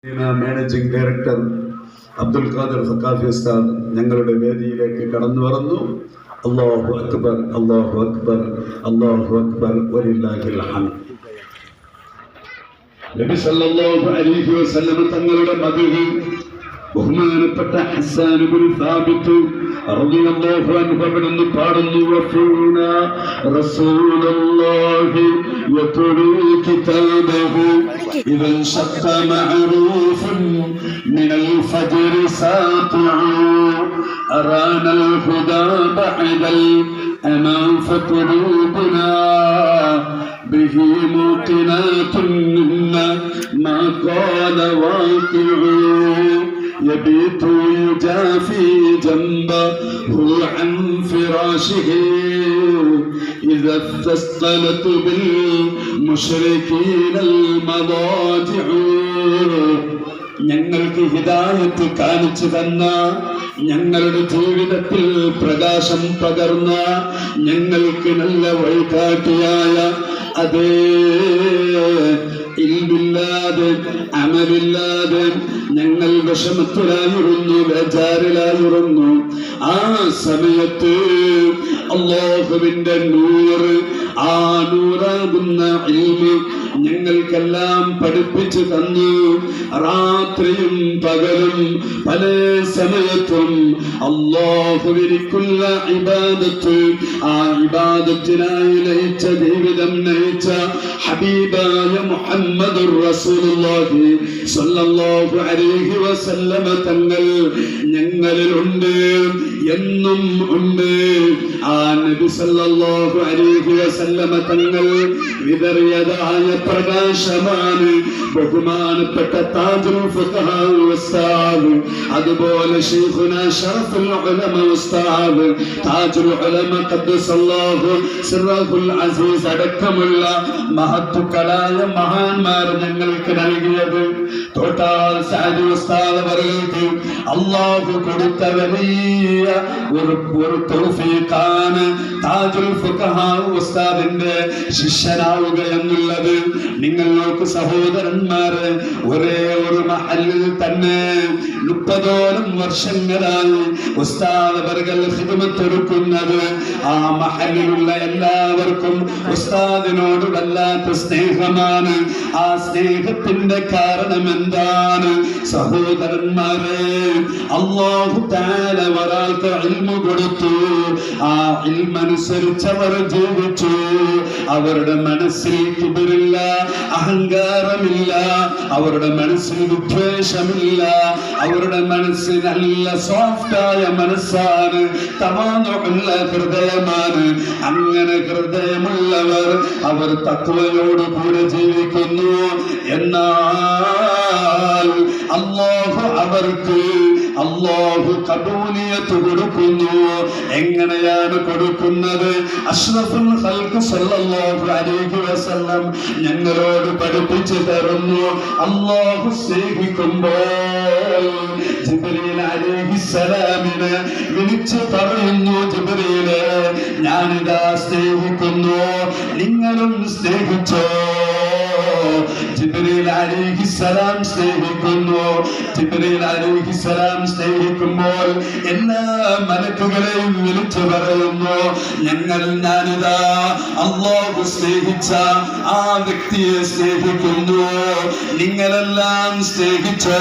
Managing director Abdul Khader Saqafi ഉസ്താദ് ഞങ്ങളുടെ വേദിയിലേക്ക് കടന്നു വന്നു. അല്ലാഹു അക്ബർ, അല്ലാഹു അക്ബർ, അല്ലാഹു അക്ബർ, വലില്ലാഹിൽ ഹംദ്. നബി സല്ലല്ലാഹു അലൈഹി വസല്ലം തങ്ങളുടെ മദ്ഹ് ബഹുമാനപ്പെട്ട ഹസ്സാൻ ഇബ്നു സാബിത്ത് റളിയല്ലാഹു അൻഹു അവിടുന്ന് പാടുന്നു. വഫീനാ റസൂലുള്ളാഹി യത്ലൂ കിതാബഹു ഇദൻ ശഖ മഅറൂഫൻ മിനൽ ഫജ്രി സാതിഉ അറാനൽ ഹുദാ ബഅദൽ അമാ ഫഖുലൂബുനാ ബിഹി മുഖിനാതുൻ മാ ഖാല വാഖിഉ يبيت يجافي جنبه عن فراشه إذا استثقلت بالمشركين المضاجع. ഞങ്ങൾക്ക് ഹിദായത്ത് കാണിച്ചു തന്ന, ഞങ്ങളുടെ ജീവിതത്തിൽ പ്രകാശം പകർന്ന, ഞങ്ങൾക്ക് നല്ല വഴികാട്ടിയായ അതേ ഇൽമില്ലാതെ അമലില്ലാതെ ഞങ്ങൾ വിഷമത്തിലായിരുന്നു, ബേജാറിലായിരുന്നു. ആ സമയത്ത് അല്ലാഹുവിന്റെ നൂറ്, ആ നൂറാകുന്ന ഇൽമ് ഞങ്ങൾക്കെല്ലാം പഠിപ്പിച്ചു തന്നു. രാത്രിയും പകലും പല സമയത്തും അല്ലാഹുവിനുള്ള ഇബാദത്ത്, ആ ഇബാദത്തിനായി ലയിച്ച ജീവിതം നയിച്ച ഹബീബായ മുഹമ്മദുർ റസൂലുള്ളാഹി സ്വല്ലല്ലാഹു അലൈഹി വസല്ലമ തങ്ങൾ ഞങ്ങളിലുണ്ട്, എന്നും ഉണ്ട്. ആ നബി സല്ലല്ലാഹു അലൈഹി വസല്ലമ തങ്ങൾ വിതറിയതായ പ്രകാശമാണ് ബഹുമാനപ്പെട്ട താജുൽ ഫഖഹാ ഉസ്താദ്, അതുപോലെ ശൈഖുനാ ശറഫുൽ ഉലമ ഉസ്താദ് താജുൽ ഉലമ ഖദ്ദസല്ലാഹു സിറഹുൽ അസീസ് അടക്കമുള്ള മഹത്തുക്കളായ മഹാന്മാർ ഞങ്ങൾക്ക് നൽകിയത്. തോട്ടാൽ സഅദ് ഉസ്താദ് അവർക്ക് അല്ലാഹു കൊടുത്ത വലിയ ഒരു തൗഫീഖാണ് താജുൽ ഫഖഹാ ഉസ്താദിന്റെ ശിഷ്യനാവുക എന്നുള്ളത്. നിങ്ങൾ നോക്ക് സഹോദരന്മാരെ, ഒരേ ഒരു മഹല്ലിൽ തന്നെ 30ഓളം വർഷങ്ങളായി ഉസ്താദ് അവർകൾ ഖിദ്മത്ത് എടുക്കുന്നത്. ആ മഹല്ലിലുള്ള എല്ലാവർക്കും ഉസ്താദിനോട് വല്ലാത്ത സ്നേഹമാണ്. ആ സ്നേഹത്തിന്റെ കാരണം എന്താണ് സഹോദരന്മാരെ? അല്ലാഹു തആല ഒരാൾക്ക് ഇൽമു കൊടുത്തു, ആ ഇൽമനുസരിച്ചവർ ജീവിച്ചു. അവരുടെ മനസ്സിൽ കിബിറില്ല, അഹങ്കാരമില്ല, അവരുടെ മനസ്സിൽ വിദ്വേഷമില്ല, അവരുടെ മനസ്സിൽ നല്ല സോഫ്റ്റായ മനസ്സാണ്, തവാദുഉള്ള ഹൃദയമാണ്. അങ്ങനെ ഹൃദയമുള്ളവർ അവർ തഖ്വയോട് കൂടെ ജീവിക്കുന്നു. എന്നാൽ അല്ലാഹു ഖബൂലിയത്ത് കൊടുക്കുന്നു. എങ്ങനെയാണ് കൊടുക്കുന്നത്? അഷ്റഫുൽ ഖൽഖ് സല്ലല്ലാഹു അലൈഹി വസല്ലം ഞങ്ങളോട് പഠിപ്പിച്ചു തരുന്നു. അല്ലാഹു സ്നേഹിക്കുമ്പോൾ ജിബ്രീൽ അലൈഹിസ്സലാമിനെ വിളിച്ചു പറയുന്നു, ജിബ്രീലേ, ഞാനിതാ സ്നേഹിക്കുന്നു, നിങ്ങളും സ്നേഹിച്ചോ. ജിബ്രീൽ അലൈഹിസ്സലാം സ്നേഹിക്കുന്നു. ജിബ്രീൽ അലൈഹിസ്സലാം സ്നേഹിക്കുമ്പോൾ എല്ലാ മലക്കുകളെയും വിളിച്ചു പറയുന്നു, ഞാനിതാ അല്ലാഹു സ്നേഹിച്ച ആ വ്യക്തിയെ സ്നേഹിക്കുന്നു, നിങ്ങളെല്ലാം സ്നേഹിച്ചോ.